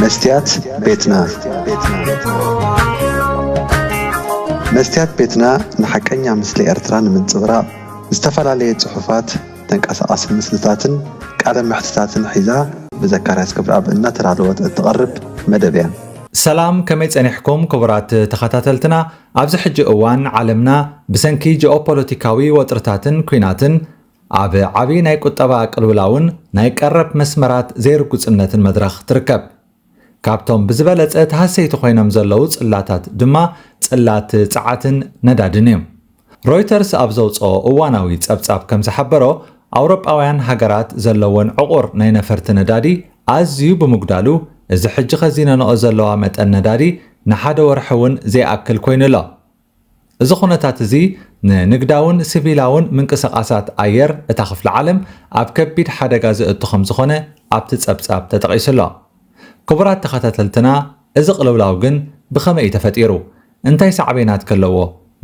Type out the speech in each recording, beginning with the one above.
مستيات بيتنا مستيات بيتنا نحكينا مثل إرتران من صغراء استفعل عليه صحفات تنقص مسلتاتن قال محتساتن حيزا بذكريات كبر أب إن ترادوت تقرب مدبيان سلام كمي تصنيحكم كبرات تخاتاتلتنا أبز حج أوان عالمنا بسنكي جيوبوليتيكاوي وطرتاتن كويناتن عبي ناي قطبا قلولاون ناي قرب مسمرات زير قصنتن مدرخ تركب كابتوم بزبلت تحسيت خوينم زلو صلاتات دما صلات صعاتن ندادنيم رويترز ابزوصو اواناوي صبصاب كم زحبرو أوروباوያን ሃገራት ዘለውን ዕቁር ናይ ነፈርቲ ነዳዲ ኣዝዩ ብምጉዳሉ እዚ ሕጂ ኸዚነንኦ ዘለዋ መጠን ነዳዲ ንሓደ ወርሒ እውን ዘይኣክል ኮይኑሎ እዚ ኩነታት እዚ ንንግዳውን ሲቪላውን ምንቅስቓሳት ኣየር እታ ክፍሊ ዓለም ኣብ ከቢድ ሓደጋ ዝእቱ ከም ዝኾነ ኣብቲ ጸብጻብ ተጠቒሱሎ ክቡራት ተኸታተልትና እዚ ቅልውላው ግን ብኸመይ ተፈጢሩ እንታይ ሳዕቤናት ከለዎ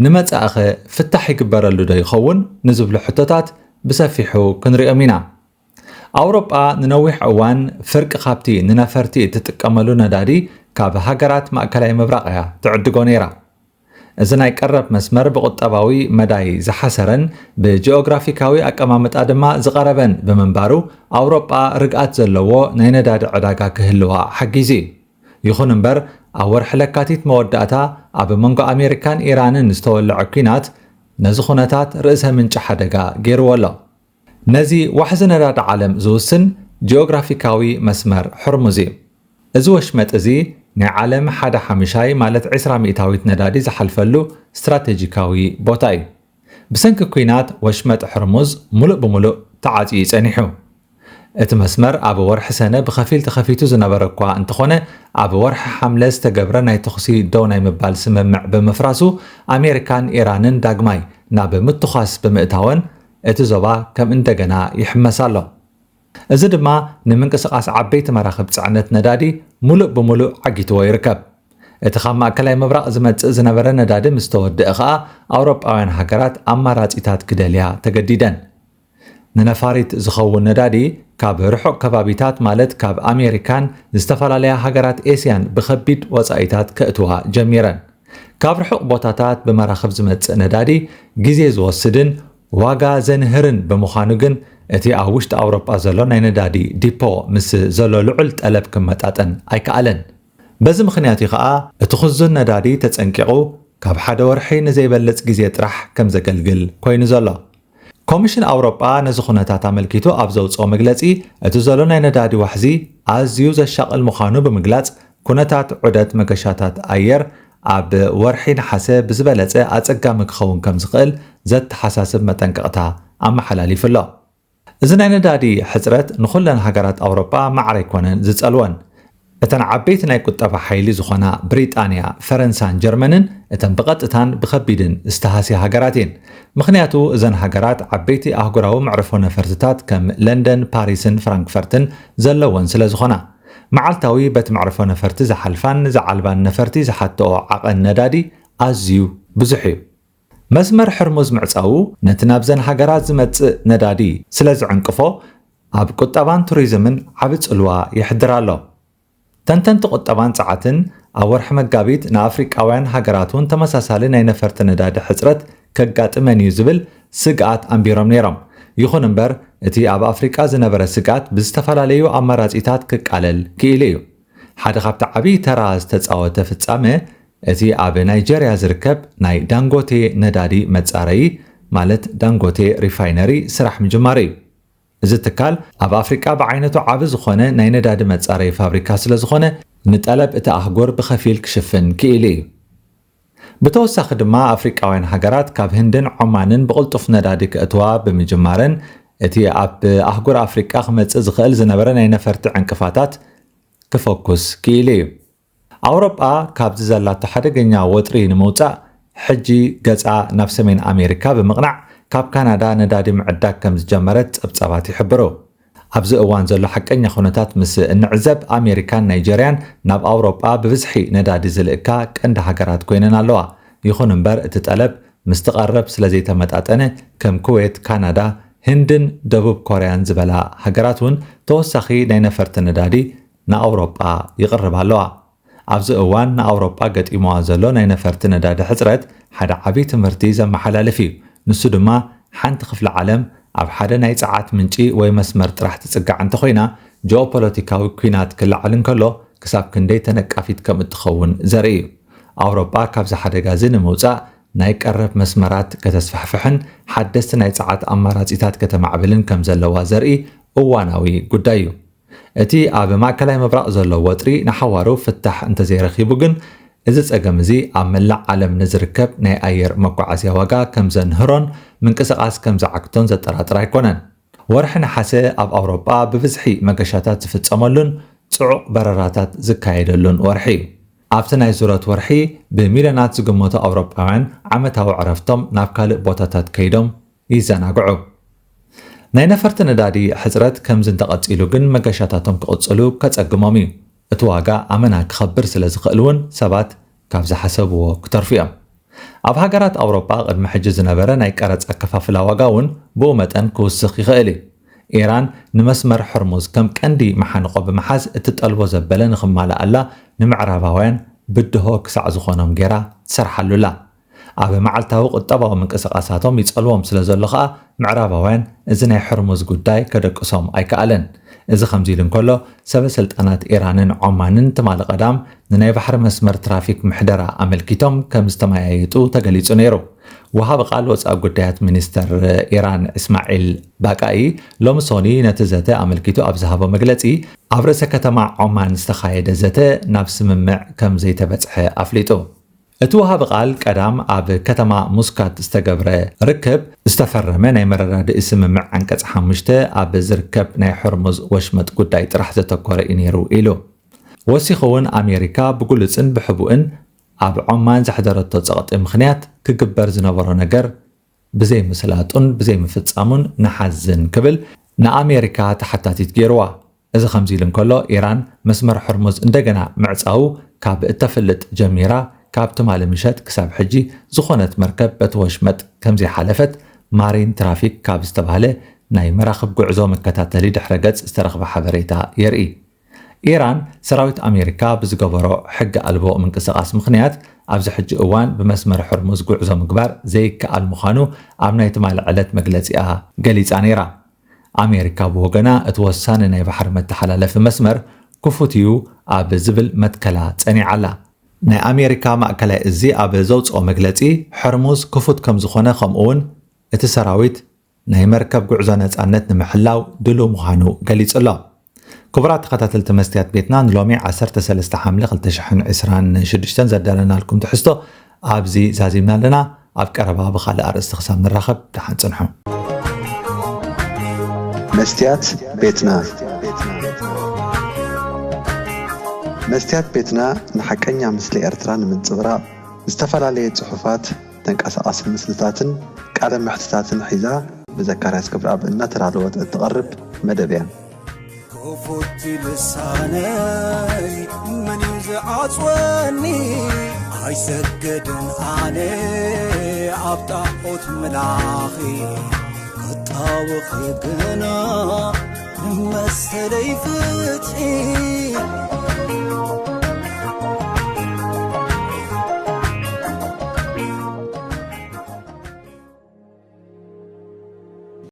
ንመጻእኸ ፍታሕ ይግበረሉ ዶ ይኸውን ንዝብሉ ሕቶታት بسفيحو كنريኦም ኢና ኣውሮጳ ንነዊሕ እዋን ፍርቂ ካብቲ ንነፈርቲ እትጥቀመሉ ነዳዲ ካብ ሃገራት ማእከላይ ምብራቕ እያ ትዕድጎ ነይራ እዚ ናይ ቀረብ መስመር ብቁጠባዊ መዳይ ዝሓሰረን ብጂኦግራፊካዊ ኣቀማምጣ ድማ ዝቐረበን ብምንባሩ ኣውሮጳ ርግኣት ዘለዎ ናይ ነዳዲ ዕዳጋ ክህልዋ ሓጊዙ ይኹን እምበር ኣብ ወርሒ ለካቲት መወዳእታ ኣብ መንጎ ኣሜሪካን ኢራንን ዝተወልዐ ኩናት ነዚ ኩነታት ርእሰ ምንጭ ሓደጋ ገይርዎሎ ነዚ ዋሕዚ ነዳዲ ዓለም ዝውስን ጂኦግራፊካዊ መስመር ሕርሙዝ እዚ ወሽመጥ እዚ ናይ ዓለም ሓደ ሓምሻይ ማለት 20 ሚእታዊት ነዳዲ ዝሓልፈሉ ስትራቴጂካዊ ቦታ እዩ ብሰንኪ ኩናት ወሽመጥ ሕርሙዝ ሙሉእ ብምሉእ ተዓፅዩ ጸኒሑ እቲ መስመር ኣብ ወርሒ ሰነ ብኸፊል ተኸፊቱ ዝነበረ እኳ እንተኾነ ኣብ ወርሒ ሓምለ ዝተገብረ ናይ ተኽሲ ደው ናይ ምባል ስምምዕ ብምፍራሱ ኣሜሪካን ኢራንን ዳግማይ ናብ ምትኻስ ብምእታወን እቲ ዞባ ከም እንደገና ይሕመሳሎ እዚ ድማ ንምንቅስቓስ ዓበይቲ መራኽብ ጽዕነት ነዳዲ ሙሉእ ብምሉእ ዓጊትዎ ይርከብ እቲ ካብ ማእከላይ ምብራቕ ዝመጽእ ዝነበረ ነዳዲ ምስ ተወድአ ኸኣ ኣውሮጳውያን ሃገራት ኣማራጺታት ክደልያ ተገዲደን ንነፋሪት ዝኸውን ነዳዲ ካብ ርሑቕ ከባቢታት ማለት ካብ ኣሜሪካን ዝተፈላለያ ሃገራት ኤስያን ብኸቢድ ወጻኢታት ከእትዋ ጀሚረን ካብ ርሑቕ ቦታታት ብመራኽብ ዝመጽእ ነዳዲ ግዜ ዝወስድን ዋጋ ዘንህርን ብምዃኑ ግን እቲ ኣብ ውሽጢ ኣውሮጳ ዘሎ ናይ ነዳዲ ዲፖ ምስ ዘሎ ልዑል ጠለብ ክመጣጠን ኣይከኣለን በዚ ምኽንያት ከዓ እቲ ክዙን ነዳዲ ተጸንቂቑ ካብ ሓደ ወርሒ ንዘይበልጽ ግዜ ጥራሕ ከም ዘገልግል ኮይኑ ዘሎ ኮሚሽን ኣውሮጳ ነዚ ኩነታት ኣመልኪቱ ኣብ ዘውፅኦ መግለጺ እቲ ዘሎ ናይ ነዳዲ ዋሕዚ ኣዝዩ ዘሻቕል ምዃኑ ብምግላጽ ኩነታት ዑደት መገሻታት ኣየር ኣብ ወርሒ ነሓሰ ብዝበለጸ ኣጸጋሚ ክኸውን ከም ዝኽእል ዘተሓሳስብ መጠንቀቕታ ኣመሓላሊፉሎ እዚ ናይ ነዳዲ ሕፅረት ንኹለን ሃገራት ኣውሮጳ ማዕረ ኣይኮነን ዝጸልወን እተን ዓበይቲ ናይ ቁጠባ ሓይሊ ዝኾና ብሪጣንያ ፈረንሳን ጀርመንን እተን ብቐጥታን ብኸቢድን ዝተሃስያ ሃገራት እየን ምኽንያቱ እዘን ሃገራት ዓበይቲ ኣህጉራዊ መዕርፎ ነፈርትታት ከም ለንደን ፓሪስን ፍራንክፈርትን ዘለወን ስለ ዝኾና መዓልታዊ በቲ መዕርፎ ነፈርቲ ዝሓልፋን ዝዓልባን ነፈርቲ ዝሓትኦ ዓቐን ነዳዲ ኣዝዩ ብዙሕ እዩ መስመር ሕርሙዝ ምዕፃው ነቲ ናብዘን ሃገራት ዝመጽእ ነዳዲ ስለ ዝዕንቅፎ ኣብ ቁጠባን ቱሪዝምን ዓብ ጽልዋ ይሕድር ኣሎ ተንተንቲ ቁጠባን ፀዓትን ኣብ ወርሒ መጋቢት ንኣፍሪቃውያን ሃገራት እውን ተመሳሳሊ ናይ ነፈርቲ ነዳዲ ሕፅረት ከጋጥመን እዩ ዝብል ስግኣት ኣንቢሮም ነይሮም ይኹን እምበር እቲ ኣብ ኣፍሪቃ ዝነበረ ስግኣት ብዝተፈላለዩ ኣማራጺታት ክቃለል ክኢሉ እዩ ሓደ ካብቲ ዓብዪ ተራ ዝተፃወተ ፍጻመ እቲ ኣብ ናይጀርያ ዝርከብ ናይ ዳንጎቴ ነዳዲ መጻረዪ ማለት ዳንጎቴ ሪፋይነሪ ስራሕ ምጅማር እዩ እዚ ትካል ኣብ ኣፍሪቃ ብዓይነቱ ዓብ ዝኾነ ናይ ነዳዲ መጻረዪ ፋብሪካ ስለ ዝኾነ ንጠለብ እቲ ኣህጉር ብኸፊል ክሽፍን ክኢሉ እዩ ብተወሳኺ ድማ ኣፍሪቃውያን ሃገራት ካብ ህንድን ዖማንን ብቕልጡፍ ነዳዲ ክእትዋ ብምጅማረን እቲ ኣብ ኣህጉር ኣፍሪቃ ክመጽእ ዝኽእል ዝነበረ ናይ ነፈርቲ ዕንቅፋታት ክፈኩስ ክኢሉ እዩ ኣውሮጳ ካብዚ ዘላቶ ሓደገኛ ወጥሪ ንምውፃእ ሕጂ ገጻ ናብ ሰሜን ኣሜሪካ ብምቕናዕ ካብ ካናዳ ነዳዲ ምዕዳግ ከም ዝጀመረት ጸብጻባት ይሕብሩ ኣብዚ እዋን ዘሎ ሓቀኛ ኩነታት ምስ እንዕዘብ ኣሜሪካን ናይጀርያን ናብ ኣውሮጳ ብብዝሒ ነዳዲ ዝልእካ ቀንዲ ሃገራት ኮይነን ኣለዋ ይኹን እምበር እቲ ጠለብ ምስ ተቐረብ ስለ ዘይተመጣጠነ ከም ኩዌት ካናዳ ህንድን ደቡብ ኮርያን ዝበላ ሃገራት እውን ተወሳኺ ናይ ነፈርቲ ነዳዲ ንኣውሮጳ ይቕርብ ኣለዋ ኣብዚ እዋን ንኣውሮጳ ገጢሞዋ ዘሎ ናይ ነፈርቲ ነዳዲ ሕፅረት ሓደ ዓብይ ትምህርቲ ዘመሓላልፍ እዩ ንሱ ድማ ሓንቲ ክፍሊ ዓለም ኣብ ሓደ ናይ ፀዓት ምንጪ ወይ መስመር ጥራሕ ትጽጋዕ እንተኮይና ጂኦፖለቲካዊ ኩናት ክለዓል እንከሎ ክሳብ ክንደይ ተነቃፊት ከም እትኸውን ዘርኢ እዩ ኣውሮጳ ካብዚ ሓደጋ እዚ ንምውፃእ ናይ ቀረብ መስመራት ከተስፋሕፍሕን ሓደስቲ ናይ ፀዓት ኣማራጺታት ከተማዕብልን ከም ዘለዋ ዘርኢ እዋናዊ ጉዳይ እዩ እቲ ኣብ ማእከላይ ምብራቕ ዘሎ ወጥሪ ንሓዋሩ ፍታሕ እንተዘይረኺቡ ግን እዚ ፀገም እዚ ኣብ መላእ ዓለም ንዝርከብ ናይ ኣየር መጓዓዝያ ዋጋ ከም ዘንህሮን ምንቅስቓስ ከም ዝዓክቶን ዘጠራጥር ኣይኮነን ወርሒ ነሓሰ ኣብ ኣውሮጳ ብብዝሒ መገሻታት ዝፍጸመሉን ጽዑቕ በረራታት ዝካየደሉን ወርሒ እዩ ኣብቲ ናይ ዙረት ወርሒ ብሚልዮናት ዝግመቱ ኣውሮጳውያን ዓመታዊ ዕረፍቶም ናብ ካልእ ቦታታት ከይዶም ይዘናግዑ ናይ ነፈርቲ ነዳዲ ሕፅረት ከምዚ እንተቐፂሉ ግን መገሻታቶም ክቕፅሉ ከጸግሞም እዩ እቲ ዋጋ ኣመና ክኸብር ስለ ዝኽእል እውን ሰባት ካብ ዝሓሰብዎ ክተርፉ እዮም ኣብ ሃገራት ኣውሮጳ ቅድሚ ሕጂ ዝነበረ ናይ ቀረፅ ኣከፋፍላ ዋጋ እውን ብኡ መጠን ክውስኽ ይኽእል እዩ ኢራን ንመስመር ሕርሙዝ ከም ቀንዲ መሓንቆ ብምሓዝ እትጠልቦ ዘበለ ንኽማልኣላ ንምዕራባውያን ብድሆ ክሳዕ ዝኾኖም ጌራ ትሰርሓሉላ ኣብ መዓልታዊ ቁጠባዊ ምንቅስቓሳቶም ይጸልዎም ስለ ዘሎ ከዓ ምዕራባውያን እዚ ናይ ሕርሙዝ ጉዳይ ከደቅሶም ኣይከኣለን እዚ ከምዚ ኢሉ እንከሎ ሰበስልጣናት ኢራንን ዖማንን ትማሊ ቀዳም ንናይ ባሕሪ መስመር ትራፊክ ምሕደራ ኣመልኪቶም ከም ዝተመያየጡ ተገሊጹ ነይሩ ወሃብ ቃል ወፃኢ ጉዳያት ሚኒስተር ኢራን እስማዒል ባቃኢ ሎሚ ሶኒ ነቲ ዘተ ኣመልኪቱ ኣብ ዝሃቦ መግለጺ ኣብ ርእሰ ከተማ ዖማን ዝተኻየደ ዘተ ናብ ስምምዕ ከም ዘይተበጽሐ ኣፍሊጡ እቲ ወሃብ ቃል ቀዳም ኣብ ከተማ ሙስካት ዝተገብረ ርክብ ዝተፈረመ ናይ መረዳድኢ ስምምዕ አንቀጽ 5 ኣብ ዝርከብ ናይ ሕርሙዝ ወሽመጥ ጉዳይ ጥራሕ ዘተኮረ እዩ ነይሩ ኢሉ ወሲኹ እውን ኣሜሪካ ብጉልፅን ብሕቡእን ኣብ ዖማን ዘሕደረቶ ፀቕጢ ምኽንያት ክግበር ዝነበሮ ነገር ብዘይ ምስላጡን ብዘይ ምፍጻሙን ንሓዝን ክብል ንኣሜሪካ ተሓታቲት ገይርዋ እዚ ከምዚ ኢሉ እንከሎ ኢራን መስመር ሕርሙዝ እንደገና ምዕፃው ካብ እተፍልጥ ጀሚራ ካብ ትማሊ ምሸት ክሳብ ሕጂ ዝኾነት መርከብ በቲ ወሽመጥ ከምዘይ ሓለፈት ማሪን ትራፊክ ካብ ዝተባሃለ ናይ መራኽብ ጉዕዞ መከታተሊ ድሕረ ገጽ ዝተረኽበ ሓበሬታ የርኢ ኢራን ሰራዊት ኣሜሪካ ብዝገበሮ ሕጊ ኣልቦ ምንቅስቓስ ምኽንያት ኣብዚ ሕጂ እዋን ብመስመር ሕርሙዝ ጉዕዞ ምግባር ዘይከኣል ምዃኑ ኣብ ናይ ትማሊ ዕለት መግለፂኣ ገሊፃ ነይራ ኣሜሪካ ብወገና እቲ ወሳኒ ናይ ባሕሪ መተሓላለፊ መስመር ክፉት እዩ ኣብ ዝብል መትከላ ጸኒዓላ ናይ ኣሜሪካ ማእከላይ እዚ ኣብ ዘውፅኦ መግለፂ ሕርሙዝ ክፉት ከም ዝኾነ ከምኡውን እቲ ሰራዊት ናይ መርከብ ጉዕዞ ነፃነት ንምሕላው ድሉው ምዃኑ ገሊጹ ኣሎ ክቡራት ተኸታተልቲ መስትያት ቤትና ንሎሚ 13 ሓምለ 2026 ዘዳለናልኩም ትሕዝቶ ኣብዚ ዛዚምና ኣለና ኣብ ቀረባ ብኻልእ ኣርእስቲ ክሳብ ንራኸብ ድሓን ፅንሑ መስትያት ቤትና መስትያት ቤትና ንሓቀኛ ምስሊ ኤርትራ ንምንጽብራቕ ዝተፈላለየ ጽሑፋት ተንቀሳቓሲ ምስልታትን ቃለ ምሕትታትን ሒዛ ብዘካርያስ ክብረኣብ እናተዳለወት እትቐርብ መደብ እያ كفوت لساني من يزعصوني هاي سجدن عني عبطاقوت ملاخي قطاوخي قنا مسلي فتحي